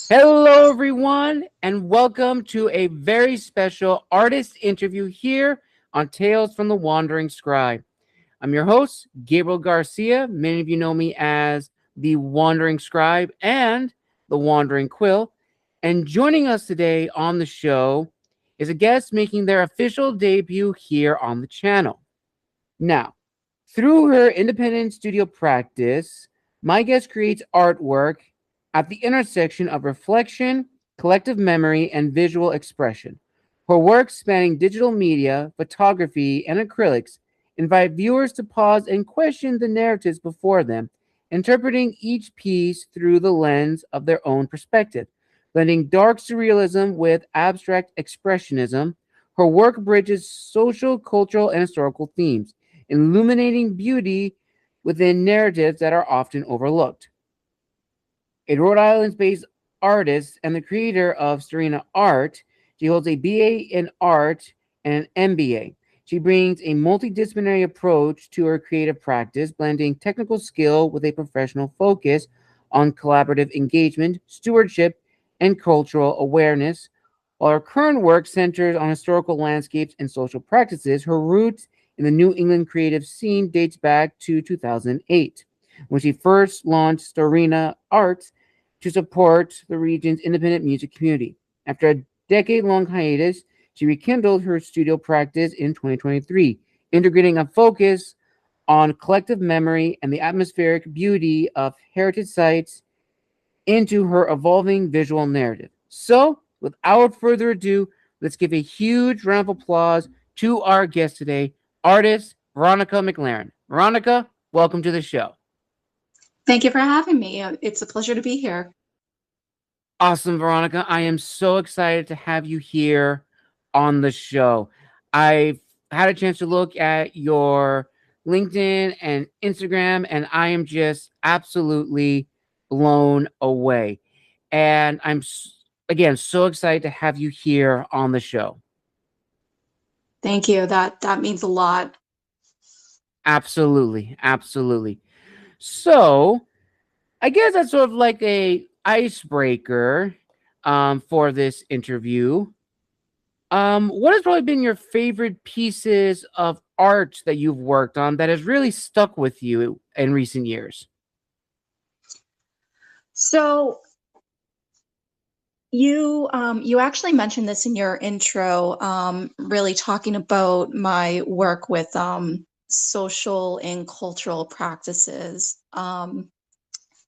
Hello, everyone, and welcome to a very special artist interview here on Tales from the Wandering Scribe. I'm your host, Gabriel Garcia. Many of you know me as the Wandering Scribe and the Wandering Quill. And joining us today on the show is a guest making their official debut here on the channel. Now, through her independent studio practice, my guest creates artwork at the intersection of reflection, collective memory, and visual expression. Her work, spanning digital media, photography, and acrylics, invite viewers to pause and question the narratives before them, interpreting each piece through the lens of their own perspective. Blending dark surrealism with abstract expressionism, her work bridges social, cultural, and historical themes, illuminating beauty within narratives that are often overlooked. A Rhode Island based artist and the creator of Starina Art, she holds a BA in art and an MBA. She brings a multidisciplinary approach to her creative practice, blending technical skill with a professional focus on collaborative engagement, stewardship, and cultural awareness. While her current work centers on historical landscapes and social practices, her roots in the New England creative scene dates back to 2008, when she first launched Starina Arts to support the region's independent music community. After a decade-long hiatus, she rekindled her studio practice in 2023, integrating a focus on collective memory and the atmospheric beauty of heritage sites into her evolving visual narrative. So, without further ado, let's give a huge round of applause to our guest today, artist Veronica McLaren. Veronica, welcome to the show. Thank you for having me. It's a pleasure to be here. Awesome, Veronica. I am so excited to have you here on the show. I've had a chance to look at your LinkedIn and Instagram, and I am just absolutely blown away. And I'm, again, so excited to have you here on the show. Thank you. That means a lot. Absolutely. Absolutely. So, I guess that's sort of like a icebreaker for this interview. What has probably been your favorite pieces of art that you've worked on that has really stuck with you in recent years? So you actually mentioned this in your intro, really talking about my work with social and cultural practices.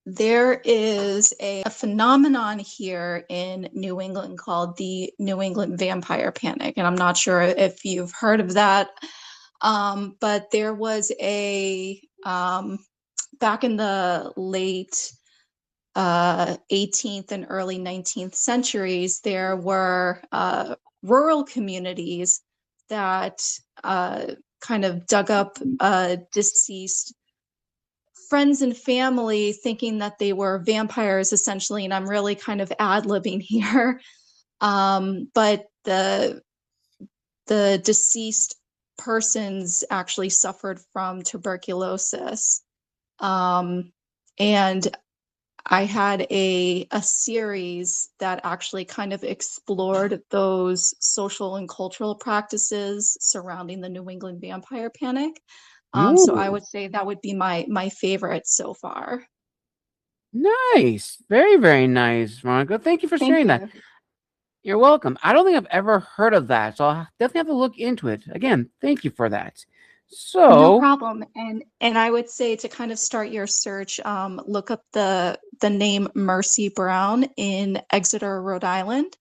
There is a phenomenon here in New England called the New England vampire panic. And I'm not sure if you've heard of that, but there was back in the late 18th and early 19th centuries, there were rural communities that kind of dug up deceased friends and family, thinking that they were vampires essentially, and I'm really kind of ad-libbing here. But the deceased persons actually suffered from tuberculosis. And I had a series that actually kind of explored those social and cultural practices surrounding the New England vampire panic. So I would say that would be my favorite so far. Nice. Very, very nice, Veronica. Thank you for Thank sharing that. you. You're welcome. I don't think I've ever heard of that, so I'll definitely have to look into it. Again, thank you for that. No So, problem. And I would say to kind of start your search, look up the name Mercy Brown in Exeter, Rhode Island.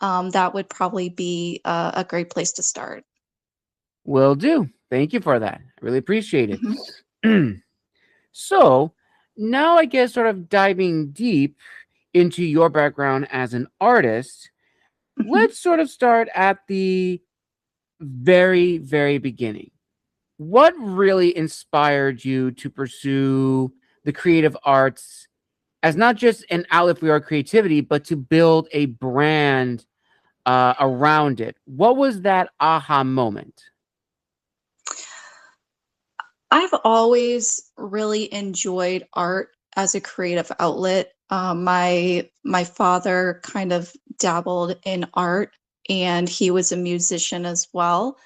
That would probably be a great place to start. will do. Thank you for that. I really appreciate Mhm. it. So, now I guess sort of diving deep into your background as an artist, Mhm. let's sort of start at the very, very beginning. What really inspired you to pursue the creative arts as not just an outlet for your creativity, but to build a brand around it? What was that aha moment? I've always really enjoyed art as a creative outlet. My father kind of dabbled in art, and he was a musician as well.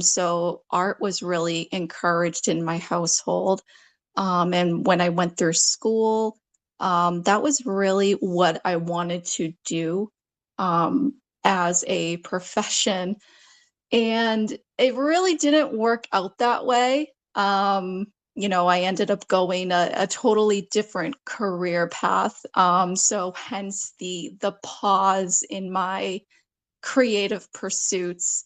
So art was really encouraged in my household. And when I went through school, that was really what I wanted to do as a profession. And it really didn't work out that way. I ended up going a totally different career path. So hence the pause in my creative pursuits.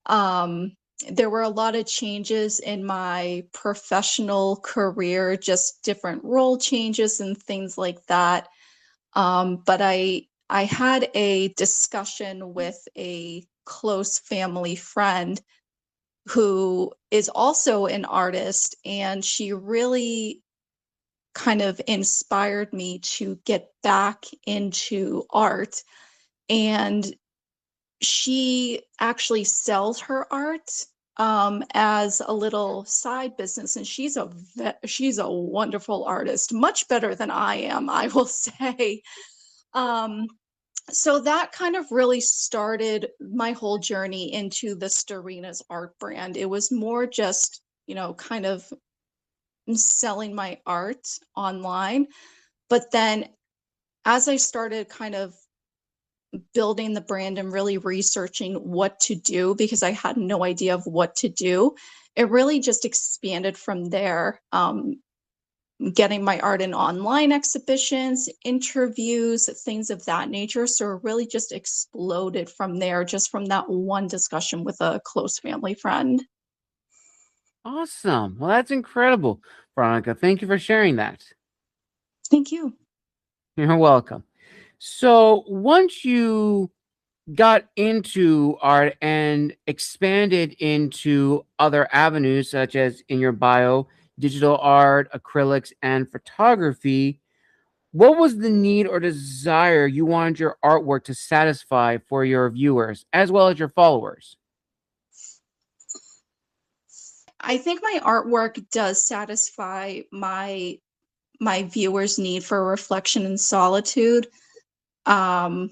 Um, there were a lot of changes in my professional career, just different role changes and things like that. But I had a discussion with a close family friend who is also an artist, and she really kind of inspired me to get back into art. And she actually sells her art as a little side business, and she's a wonderful artist, much better than I am, I will say. Um, so that kind of really started my whole journey into the Starina's art brand. It was more just, kind of selling my art online. But then as I started kind of building the brand and really researching what to do, because I had no idea of what to do, it really just expanded from there. Getting my art in online exhibitions, interviews, things of that nature. So it really just exploded from there, just from that one discussion with a close family friend. Awesome. Well, that's incredible, Veronica. Thank you for sharing that. Thank you. You're welcome. So, once you got into art and expanded into other avenues, such as in your bio, digital art, acrylics, and photography, what was the need or desire you wanted your artwork to satisfy for your viewers as well as your followers? I think my artwork does satisfy my viewers' need for reflection and solitude. Um,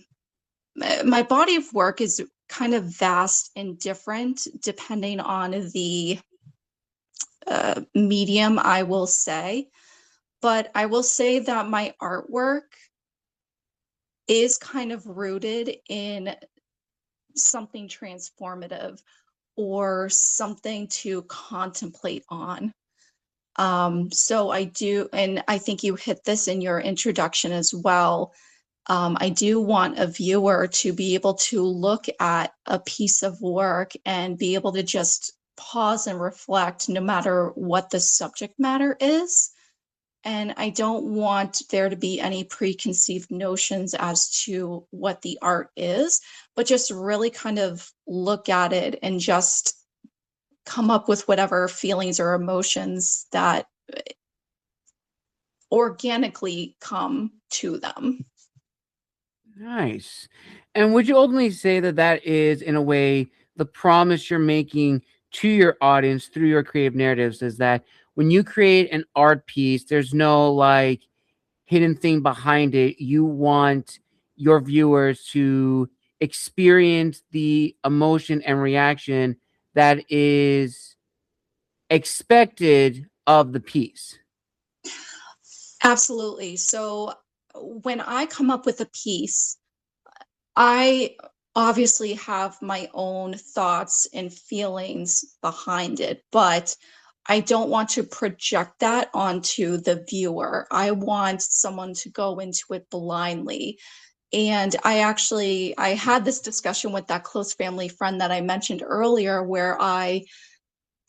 my body of work is kind of vast and different depending on the medium, I will say. But I will say that my artwork is kind of rooted in something transformative or something to contemplate on. So I do, and I think you hit this in your introduction as well. I do want a viewer to be able to look at a piece of work and be able to just pause and reflect no matter what the subject matter is. And I don't want there to be any preconceived notions as to what the art is, but just really kind of look at it and just come up with whatever feelings or emotions that organically come to them. Nice. And would you ultimately say that that is, in a way, the promise you're making to your audience through your creative narratives is that when you create an art piece, there's no like hidden thing behind it. You want your viewers to experience the emotion and reaction that is expected of the piece. Absolutely. So when I come up with a piece, I obviously have my own thoughts and feelings behind it, but I don't want to project that onto the viewer. I want someone to go into it blindly. And I had this discussion with that close family friend that I mentioned earlier, where I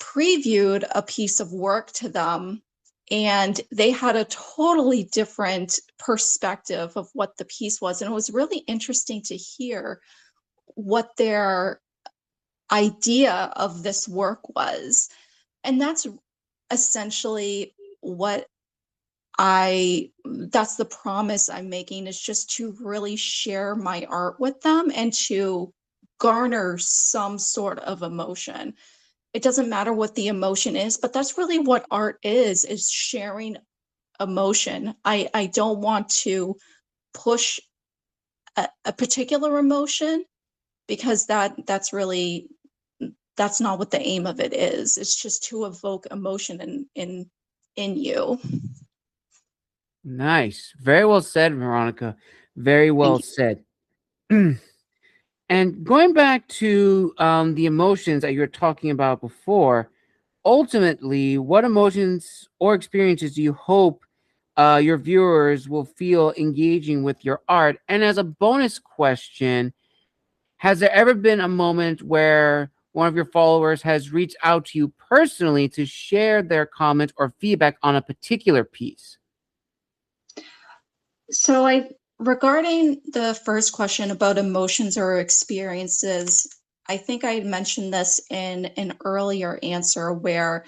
previewed a piece of work to them, and they had a totally different perspective of what the piece was. And it was really interesting to hear what their idea of this work was. And that's essentially what that's the promise I'm making, is just to really share my art with them and to garner some sort of emotion. It doesn't matter what the emotion is, but that's really what art is sharing emotion. I don't want to push a particular emotion, because that's not what the aim of it is. It's just to evoke emotion in you. Nice. Very well said, Veronica. Very well Thank you. said. And going back to the emotions that you were talking about before, ultimately, what emotions or experiences do you hope your viewers will feel engaging with your art? And as a bonus question, has there ever been a moment where one of your followers has reached out to you personally to share their comment or feedback on a particular piece? So regarding the first question about emotions or experiences, I think I mentioned this in an earlier answer, where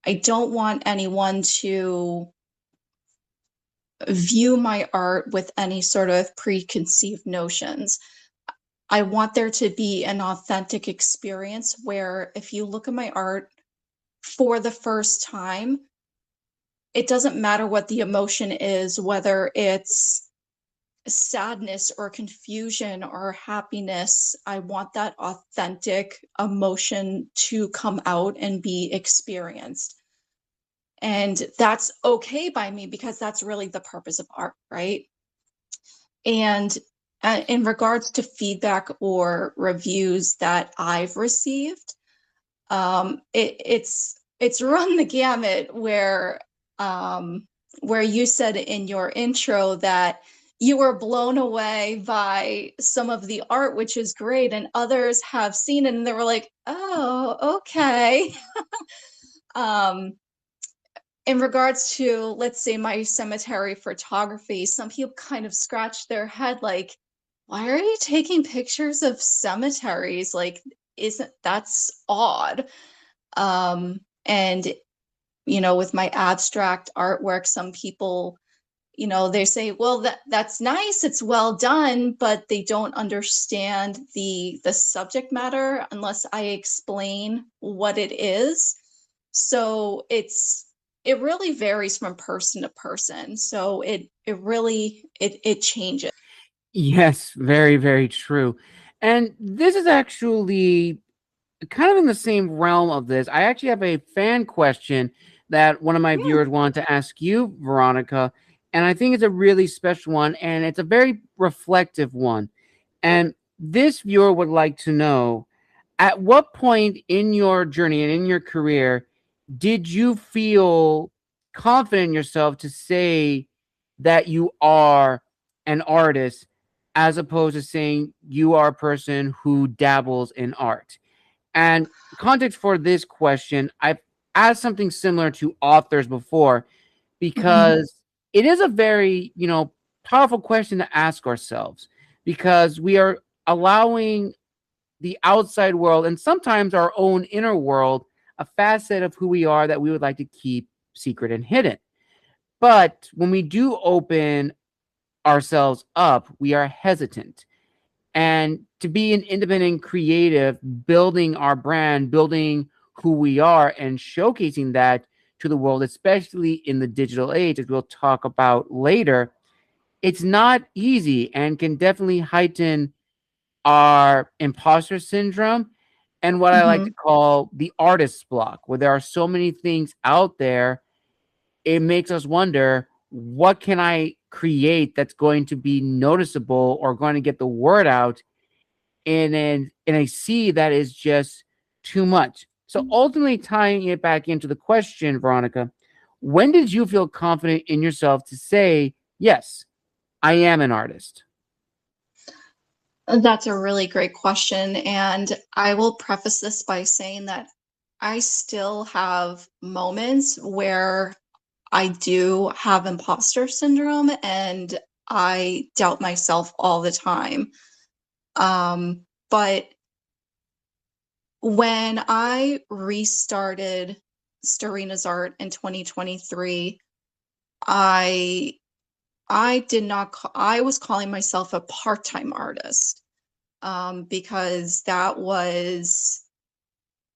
I don't want anyone to view my art with any sort of preconceived notions. I want there to be an authentic experience where if you look at my art for the first time, it doesn't matter what the emotion is, whether it's sadness or confusion or happiness. I want that authentic emotion to come out and be experienced. And that's okay by me, because that's really the purpose of art, right? And in regards to feedback or reviews that I've received, it's run the gamut, where you said in your intro that you were blown away by some of the art, which is great, and others have seen it and they were like, oh, okay. um, in regards to, let's say, my cemetery photography, some people kind of scratch their head like, why are you taking pictures of cemeteries? Like, isn't that's odd? And with my abstract artwork, some people, they say, well, that's nice, it's well done, but they don't understand the subject matter unless I explain what it is. So it really varies from person to person. So it really it changes. Yes, very, very true. And this is actually kind of in the same realm of this. I actually have a fan question that one of my Yeah. viewers wanted to ask you, Veronica. And I think it's a really special one, and it's a very reflective one. And this viewer would like to know, at what point in your journey and in your career did you feel confident in yourself to say that you are an artist, as opposed to saying you are a person who dabbles in art? And context for this question, I've asked something similar to authors before, Mhm. because it is a very, powerful question to ask ourselves, because we are allowing the outside world and sometimes our own inner world a facet of who we are that we would like to keep secret and hidden. But when we do open ourselves up, we are hesitant. And to be an independent creative, building our brand, building who we are, and showcasing that to the world, especially in the digital age, as we'll talk about later, it's not easy and can definitely heighten our imposter syndrome and what I like to Mhm. call the artist's block, where there are so many things out there. It makes us wonder, what can I create that's going to be noticeable or going to get the word out in a sea that is just too much. So ultimately, tying it back into the question, Veronica, when did you feel confident in yourself to say, yes, I am an artist? That's a really great question. And I will preface this by saying that I still have moments where I do have imposter syndrome and I doubt myself all the time. But when I restarted Starina's art in 2023, I I did not I was calling myself a part-time artist, because that was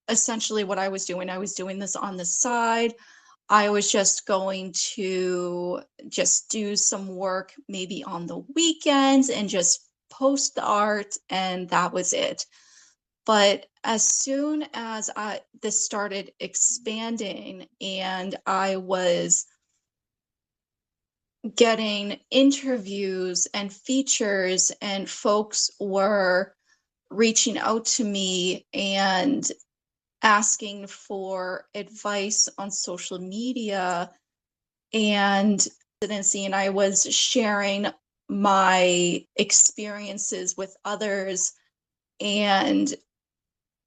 essentially what I was doing. I was doing this on the side. I was just going to just do some work maybe on the weekends and just post the art, and that was it. But as soon as this started expanding and I was getting interviews and features, and folks were reaching out to me and asking for advice on social media and I was sharing my experiences with others, and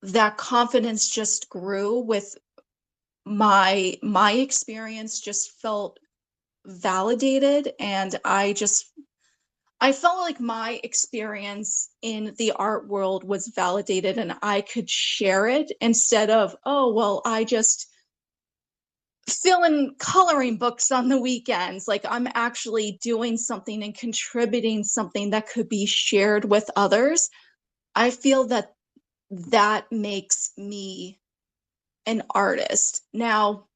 that confidence just grew with my experience just felt validated, and I felt like my experience in the art world was validated and I could share it instead of, oh, well, I just fill in coloring books on the weekends. Like, I'm actually doing something and contributing something that could be shared with others. I feel that that makes me an artist. Now,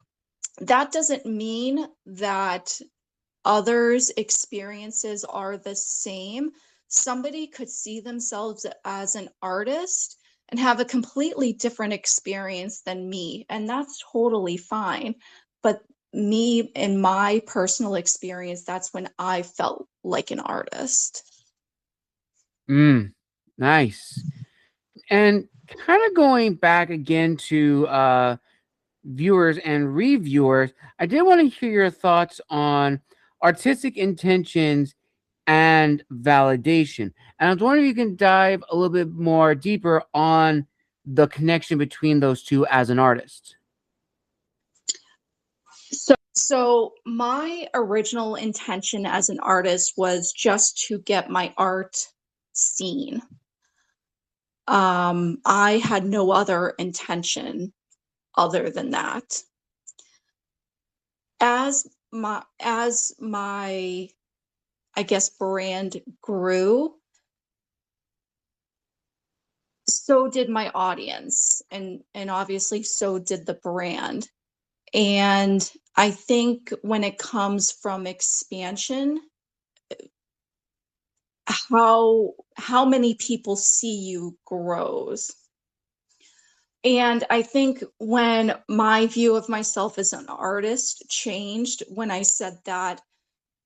that doesn't mean that others' experiences are the same. Somebody could see themselves as an artist and have a completely different experience than me, and that's totally fine. But me, in my personal experience, that's when I felt like an artist. Nice. And kind of going back again to viewers and reviewers, I did want to hear your thoughts on artistic intentions and validation. And I was wondering if you can dive a little bit more deeper on the connection between those two as an artist. So my original intention as an artist was just to get my art seen. I had no other intention other than that. As my I guess brand grew, so did my audience, and obviously so did the brand. And I think when it comes from expansion, how many people see you grows. And I think when my view of myself as an artist changed when I said that,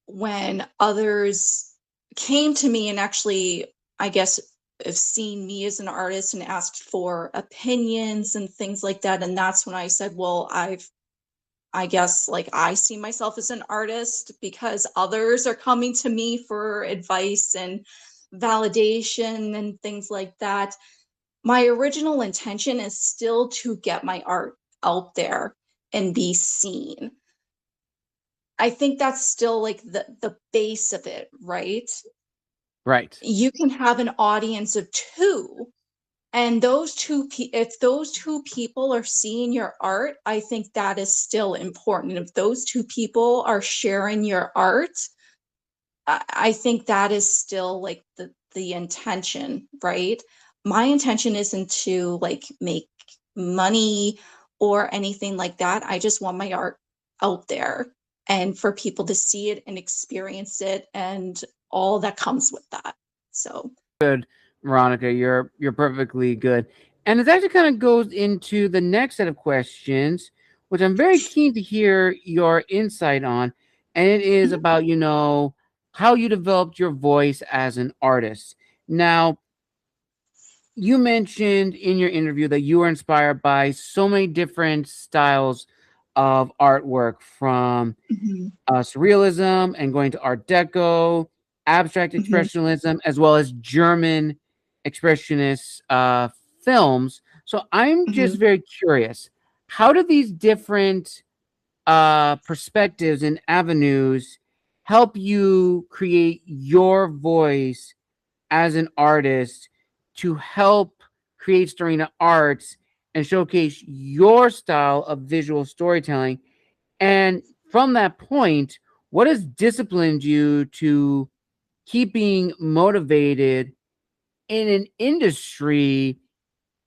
when others came to me and actually, I guess, have seen me as an artist and asked for opinions and things like that. And that's when I said, well, I guess, like, I see myself as an artist because others are coming to me for advice and validation and things like that. My original intention is still to get my art out there and be seen. I think that's still like the base of it, right? Right. You can have an audience of two, and if those two people are seeing your art, I think that is still important. If those two people are sharing your art, I think that is still like the intention, right? My intention isn't to like make money or anything like that. I just want my art out there and for people to see it and experience it and all that comes with that. So Good, Veronica. You're perfectly good. And it actually kind of goes into the next set of questions, which I'm very keen to hear your insight on. And it is mhm, about, how you developed your voice as an artist. Now, you mentioned in your interview that you were inspired by so many different styles of artwork, from mhm, surrealism and going to Art Deco, abstract mhm, expressionism, as well as German expressionist films. So I'm just mhm. very curious, how do these different perspectives and avenues help you create your voice as an artist to help create Starina arts and showcase your style of visual storytelling? And from that point, what has disciplined you to keeping motivated in an industry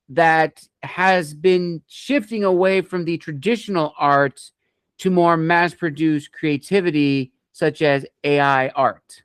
that has been shifting away from the traditional arts to more mass-produced creativity such as AI art.